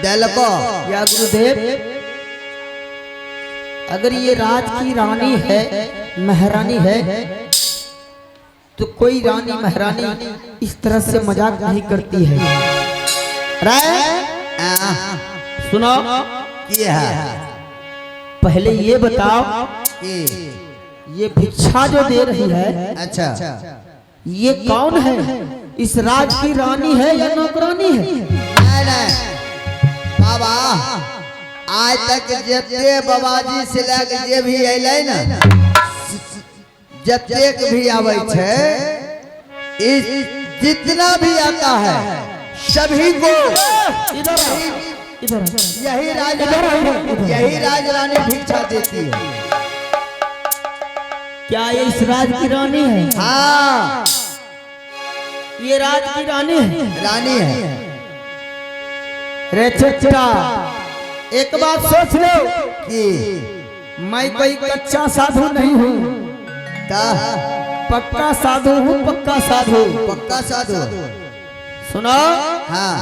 देलको या गुरुदेव, अगर ये राज की रानी है, महारानी है, तो कोई रानी महारानी इस तरह से मजाक नहीं करती है। सुनो, पहले ये बताओ कि ये भिक्षा जो दे रही है, अच्छा, ये कौन है? इस राज की रानी है या नौकरानी है? नहीं बाबा, आज तक जते बाबाजी से लेके जे भी अइले ना, जतेक भी आवे छे, इस जितना भी आता है सभी को यही राज रानी भिक्षा देती है। क्या ये इस राज की रानी है? हाँ, ये राज की रानी है। रानी है। रे चच्चा, एक बात सोच लो कि मैं कोई कच्चा साधु नहीं हूँ, पक्का साधु हूँ, पक्का साधु। पक्का साधु। सुनो, हाँ,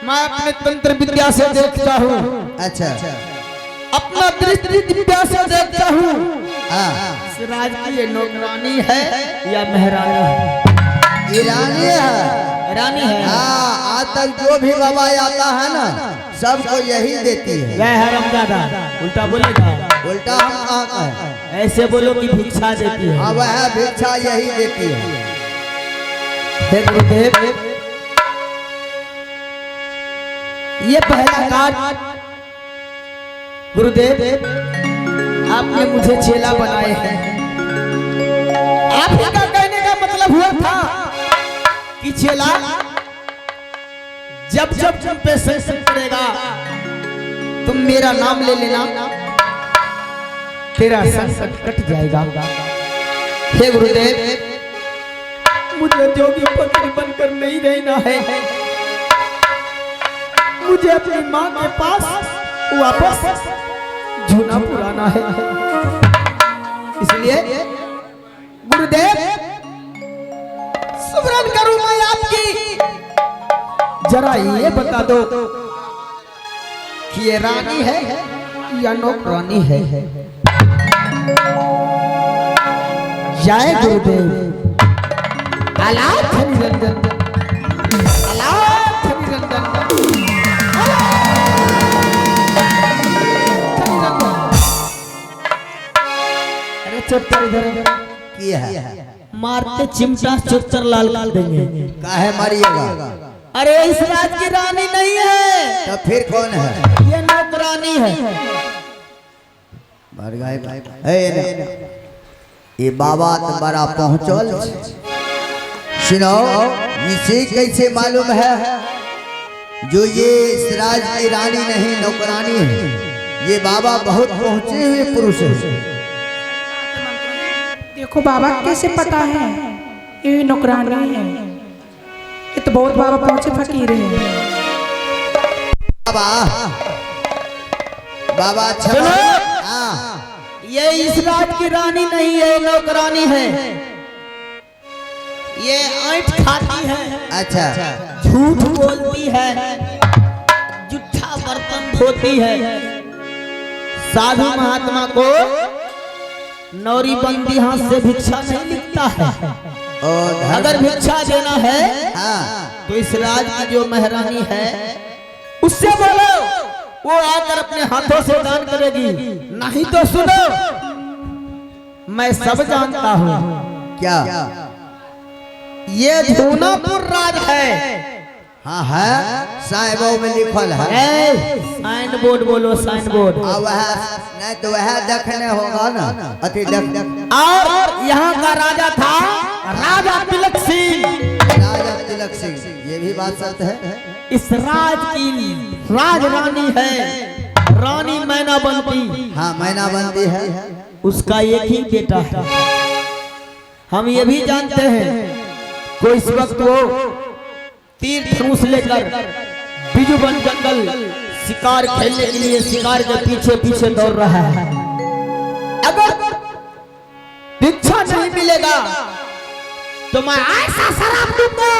मैं अपने तंत्र विद्या से देखता हूँ, अच्छा, अपना दृष्टि विद्या से देखता हूँ, हाँ, इस राज की ये नौकरानी है या महारानी है? ये रानी है। रानी है। हाँ, आज तक जो भी बाबा आता है ना, सबको यही देती है। वह हरामजादा उल्टा बोलेगा। उल्टा हम कहाँ का है? ऐसे बोलो कि भिक्षा देती है। हाँ, वह भिक्षा यही देती है। हे गुरुदेव, ये पहला कार्य गुरुदेव आपने मुझे चेला बनाए हैं। आपका कहने का मतलब हुआ था कि चेला जब जब तुम पे संकट पड़ेगा तुम मेरा नाम ले लेना, तेरा संकट कट जाएगा। हे गुरुदेव, मुझे जोगी पत्नी बनकर नहीं रहना है, मुझे अपनी माँ के पास वापस झूना पुराना है। इसलिए गुरुदेव, सुमरन करूं मैं आपकी, जरा ये बता दो कि ये रानी है या नौकरानी है? जय गुरुदेव। अलाथ निरंजन, अलाथ निरंजन, अरे चुप्पर इधर किया है। मारते चिमटा चुच्चर लाल कर देंगे। काहे मारिएगा? अरे इस राज की रानी नहीं है, तो फिर कौन है? ये नौकरानी है। ये बाबा तुम्हारा पहुंचल। सुनो, इसे कैसे मालूम है जो ये इस राज की रानी नहीं नौकरानी है? ये बाबा बहुत पहुंचे हुए पुरुष है। देखो बाबा, कैसे पता है ये नौकरानी है? ये तो बहुत बाबा पहुंचे फकीर है। बाबा, बाबा ये इस राज की रानी नहीं है, नौकरानी है। ये ऐंठ खाती है, अच्छा, झूठ बोलती है, जूठा बर्तन धोती है, साधु महात्मा को नौरी बंदी हाथ से भिक्षा नहीं लिखता है। अगर भिक्षा देना है तो इस राज की जो महारानी है उससे बोलो, वो आकर अपने हाथों से दान करेगी। नहीं तो सुनो, मैं सब जानता हूँ। क्या? ये धूनापुर राज है। हाँ है, साइबो में लिखल है। साइन बोर्ड बोलो, साइन बोर्ड। वह नहीं तो वह देखने होगा ना, अति देख। और यहाँ का राजा था राजा तिलक सिंह। राजा तिलक सिंह, ये भी बात सत्य है। इस राज की राज रानी है, रानी मैनाबंती। हाँ, मैनाबंती है। उसका एक ही बेटा है। हम ये भी जानते हैं को इस वक्त वो तीर धनुष लेकर बिजुबन जंगल शिकार खेलने के लिए शिकार के पीछे पीछे दौड़ रहा है। अगर भिक्षा नहीं मिलेगा तो मैं ऐसा शराब दूंगा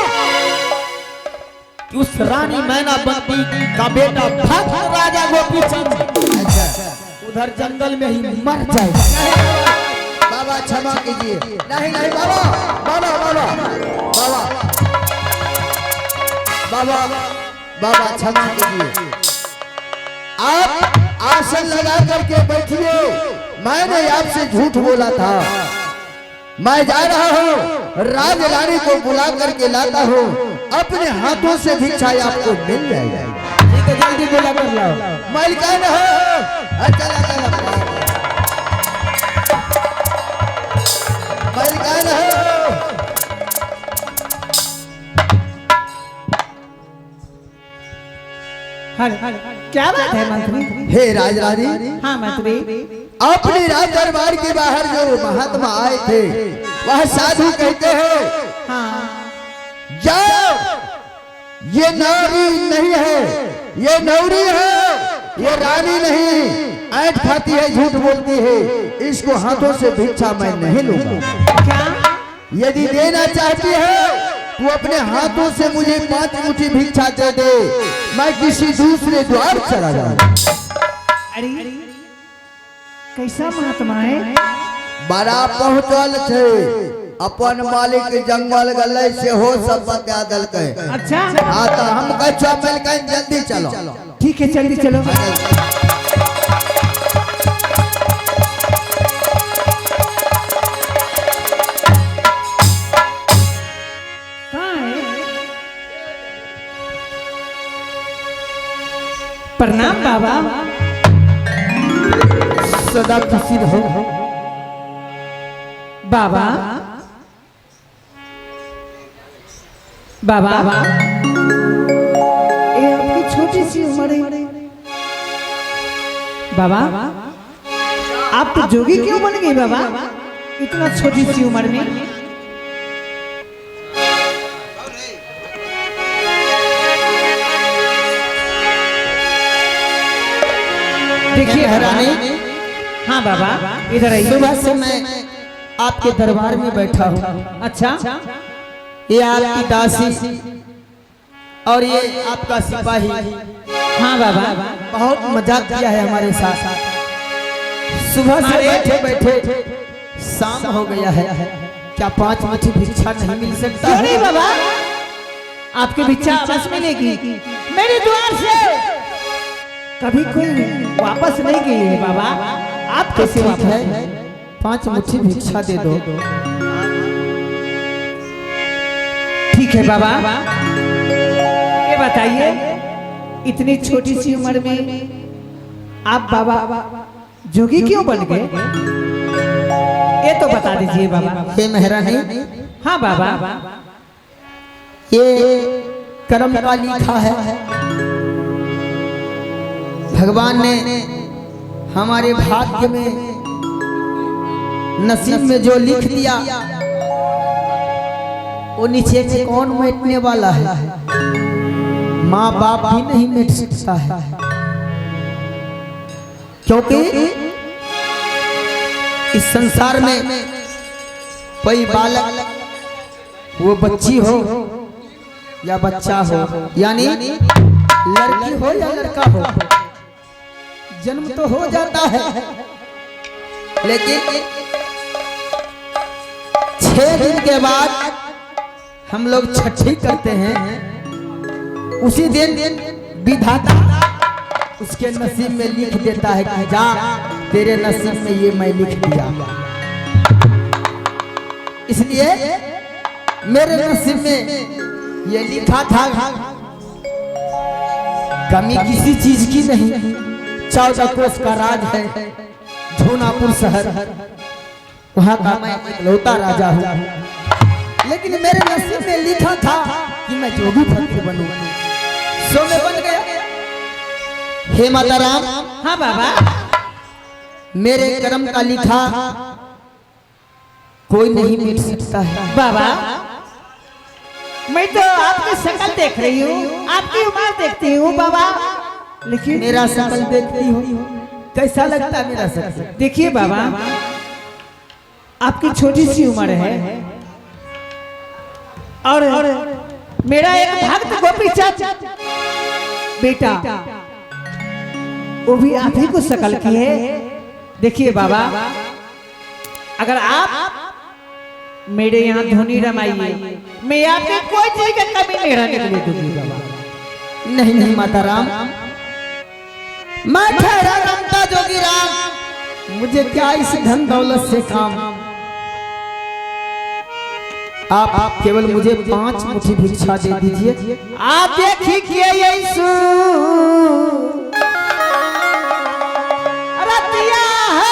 कि उस रानी मैनावती का बेटा भक्त राजा गोपीचंद उधर जंगल में ही मर जाएगा। बाबा क्षमा कीजिए। नहीं नहीं बाबा, बाबा बाबा बाबा बाबा बाबा क्षमा कीजिए। आप आसन लगा करके बैठिए। मैंने आपसे झूठ बोला था। मैं जा रहा हूँ, राज रानी को बुला करके लाता हूँ, अपने हाथों से भिक्षा आपको मिल जाएगा। ठीक है, जल्दी बुला कर लाओ। मलिकान हो, चला चला मलिकान हो। क्या बात है मंत्री? हे राज रानी, हाँ मंत्री। अपने राज दरबार के बाहर जो महात्मा आए थे वह साधु कहते हैं, हाँ जाओ, ये नारी नहीं है, ये नौरी है, ये रानी नहीं, ऐठ खाती है, झूठ बोलती है, इसको हाथों से भिक्षा मैं नहीं लूंगा। क्या? यदि देना चाहती है तू अपने हाथों से मुझे 5 मुट्ठी भिक्षा दे दे, मैं किसी दूसरे द्वार चला जाऊं। अरे कैसा महात्मा है? बड़ा पहुंचल छे, अपन मालिक जंगल गले से हो सब बता दल के। अच्छा हाँ तो हम कच्चा मिल के जल्दी चलो। ठीक है, जल्दी चलो। कहाँ है? प्रणाम बाबा। सदा खुशी रहो बाबा बाबा ये आपकी छोटी सी उम्र है बाबा। आप तो जोगी क्यों बन गए बाबा इतना छोटी सी उम्र में? देखिए रानी, हाँ बाबा इधर आइए। सुबह से मैं आपके दरबार में बैठा हूँ। अच्छा ये आपकी दासी और ये आपका सिपाही हाँ बाबा बहुत मजाक किया है हमारे साथ। सुबह से बैठे बैठे शाम हो गया है, क्या 5 मुट्ठी भिक्षा नहीं मिल सकता? क्यों नहीं बाबा, आपकी भिक्षा वापस मिलेगी मेरे द्वार से। कभी कोई वापस नहीं गई है बाबा, आप कैसे ठीक वापस? है, 5 मुट्ठी भिक्षा दे दो। ठीक है बाबा, ये बताइए इतनी छोटी सी उम्र में आप बाबा जोगी क्यों बन गए? ये तो बता दीजिए बाबा। हे महारानी, हाँ बाबा ये कर्म का लिखा है। भगवान ने हमारे भाग्य में नसीब में जो लिख दिया वो नीचे से कौन मिटने वाला है? माँ बाप भी नहीं मिट सकता है, क्योंकि इस संसार में कोई बालक, वो बच्ची हो या बच्चा हो, यानी लड़की हो या लड़का हो, जन्म तो हो जाता है, लेकिन 6 दिन के बाद हम लोग छठी करते हैं। उसी दिन विधाता उसके नसीब में लिख देता है कि जा, तेरे नसीब में ये मैं लिख दिया। इसलिए मेरे नसीब में ये लिखा था, कमी किसी चीज की नहीं। 14 कोस का राज है, झूनापुर शहर, वहां का मैं इकलौता राजा हूँ। लेकिन मेरे नसीब में लिखा था कि मैं जोगी फकीर बनूं, सो मैं बन गया। हे माता राम, हाँ बाबा मेरे कर्म का लिखा कोई नहीं मिट सकता है। बाबा मैं तो आपकी शक्ल देख रही हूँ, आपकी उम्र देखती हूँ बाबा, लेकिन मेरा शक्ल देखती हो, कैसा लगता है मेरा शक्ल? देखिए बाबा आपकी छोटी सी उम्र है और मेरा एक भक्त गोपी चाचा बेटा, वो भी आप ही को शकल की है। देखिए बाबा, अगर आप मेरे यहाँ धुनी रमाइए, मैं आपके कोई चीज की कमी नहीं रहने के लिए दूंगी बाबा। नहीं नहीं माता राम, मैं ठहरा रमता जोगी राम, मुझे क्या इस धन दौलत से काम। आप केवल मुझे 5 मुट्ठी भिक्षा दे दीजिए। आप देखिए यीशु रतिया है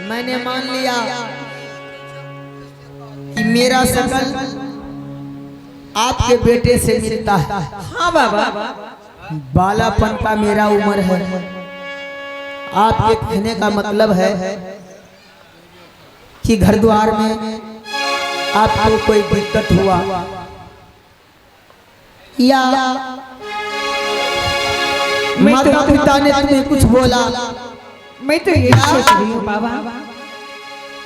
मैंने मान लिया कि मेरा शकल आपके बेटे से मिलता है। हाँ बाबा, बालापन का मेरा उम्र है। आपके कहने का मतलब है कि घर द्वार में आपको कोई दिक्कत हुआ या माता पिता ने तुम्हें कुछ बोला, मैं तो यही सोच रही हूँ बाबा,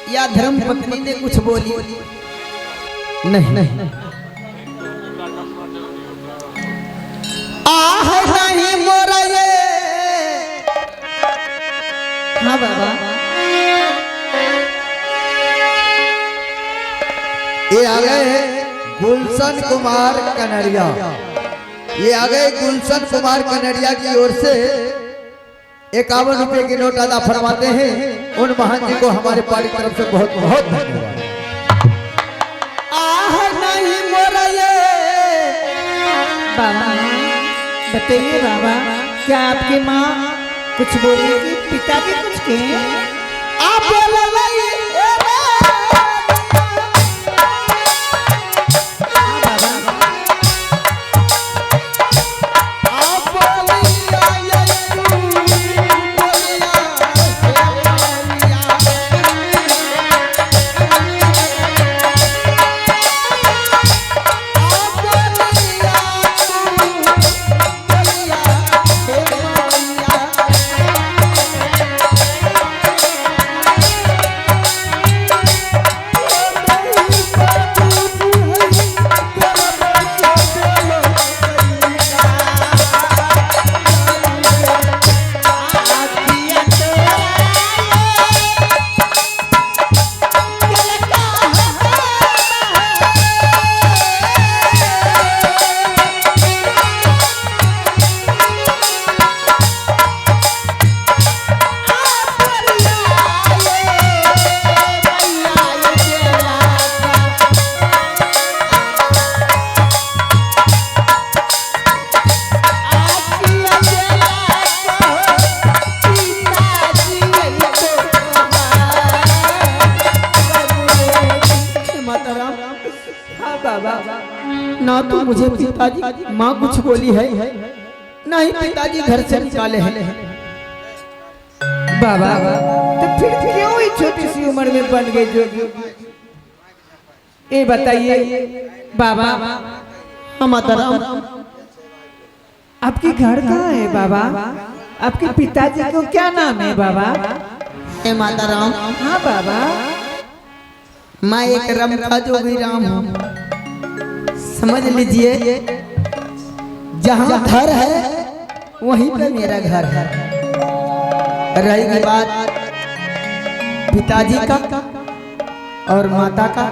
या धर्म पत्नी ने कुछ बोली। नहीं नहीं, आह नहीं मोरा ये। हाँ बाबा, ये आ गए गुलशन कुमार कनरिया, ये आ गए गुलशन कुमार कनरिया की ओर से 51 रुपए की नोट अदा फरमाते हैं। उन महान जी को हमारे पार्टी तरफ से बहुत बहुत धन्यवाद। आह नहीं मोरा ये। बाबा बताइए बाबा, क्या आपकी माँ कुछ बोलेगी, पिता भी कुछ कहे? आप ना तो मुझे पिताजी माँ कुछ बोली है, नहीं पिताजी घर से निकाले हैं। बाबा तो फिर क्यों ही छोटी सी उम्र में बन गए जोगी? ये बताइए बाबा, माताराम, आपके घर कहाँ है बाबा? आपके पिताजी को क्या नाम है बाबा? हे माताराम, हाँ बाबा, मैं एक रमखा जोगी राम हूँ। समझ लीजिए, जहाँ घर है वहीं पे मेरा घर है। रही बात पिताजी का और माता का,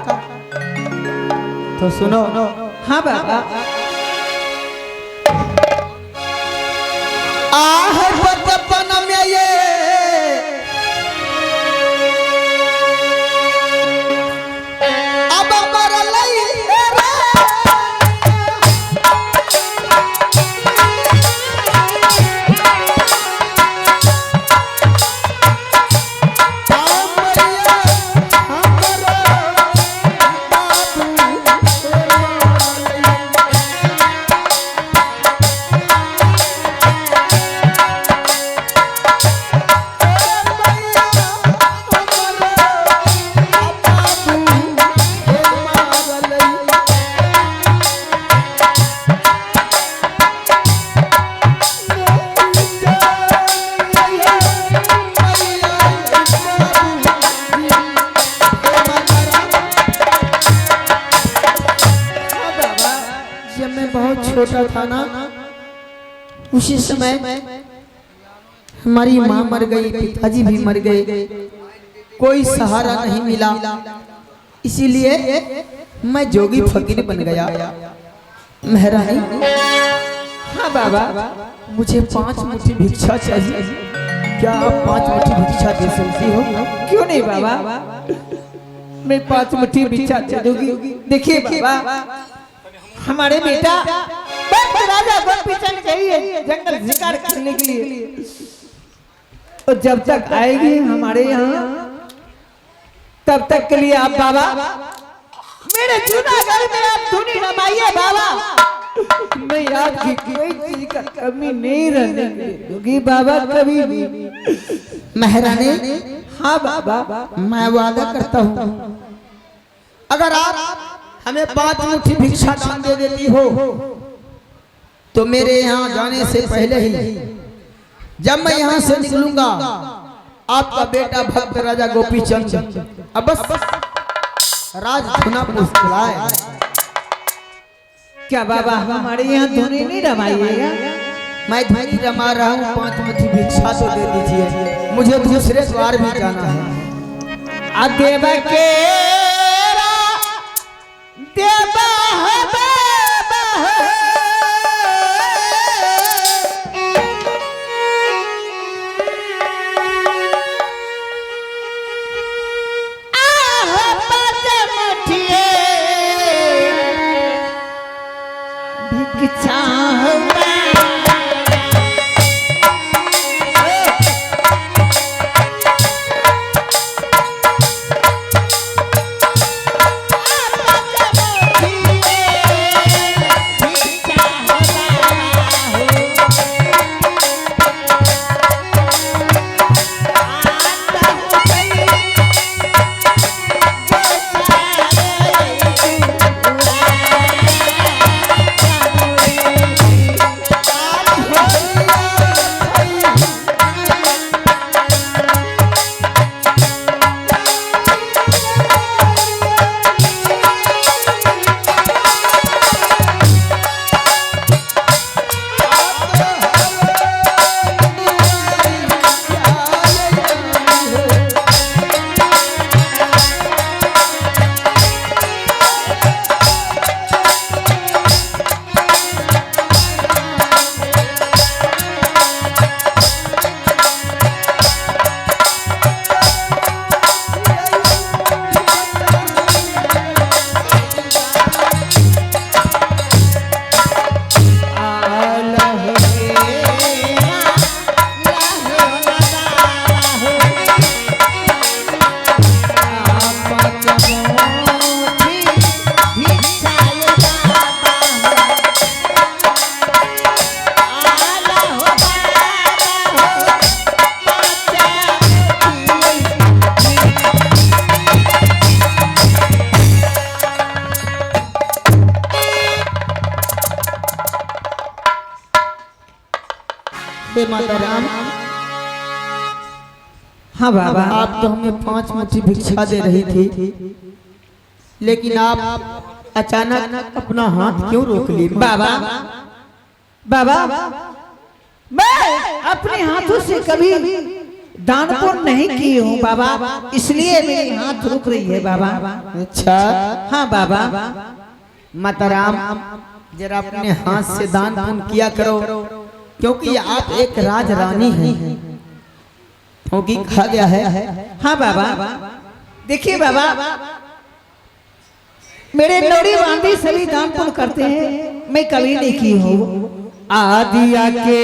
तो सुनो। हाँ बाबा, आह बचपन में ये अब मरलई रे, छोटा था ना, उसी समय हमारी माँ मर गई, पिताजी भी मर गए, कोई सहारा नहीं मिला। इसीलिए मैं जोगी फकीर बन गया। मेहरानी, हाँ बाबा, मुझे 5 मुट्ठी भिक्षा चाहिए। क्या आप 5 मुट्ठी भिक्षा दे सकती हो? क्यों नहीं बाबा, मैं 5 मुट्ठी भिक्षा दे दूंगी। देखिए बाबा, हमारे बेटा राजा गोपी चल गई है जंगल शिकार करने के लिए, और जब तक आएगी हमारे यहाँ तब तक के लिए आप बाबा मेरे जूनागढ़ में आप धुनी रमाइए बाबा। मैं आपकी कोई चीज का कमी नहीं रहने दूंगी बाबा कभी भी। महारानी, हाँ बाबा, मैं वादा करता हूँ, अगर आप हमें 5 मुट्ठी भिक्षा दान दे देती हो तो मेरे यहाँ जाने से पहले ही जब मैं यहाँ से निकलूंगा, आपका बेटा भक्त राजा गोपी चंद अब बस राजधुना मुस्कुराए। क्या बाबा हमारे यहाँ धुनी नहीं रमाइएगा? मैं धुनी रमा रहा हूँ, 5 मुट्ठी भिक्षा तो दे दीजिए, मुझे दूसरे द्वार भी जाना है। देवा के देवा है बाबा, भिक्षा हे माता राम, हाँ बाबा, आप तो हमें 5 मुट्ठी भिक्षा दे रही थी, लेकिन आप अचानक अपना हाथ क्यों रोक लिए? बाबा बाबा मैं अपने हाथों से कभी दान पुण्य नहीं की हूँ बाबा, इसलिए मेरे हाथ रुक रही है बाबा। अच्छा, हाँ बाबा। माता राम, जरा अपने हाथ से दान पुण्य किया करो, क्योंकि आप एक राज रानी हैं, क्योंकि कहा गया है। हाँ बाबा, देखिए बाबा, मेरे नौरी बांधी सभी दान पुण्य करते हैं, मैं कभी नहीं की हूँ। आदिया के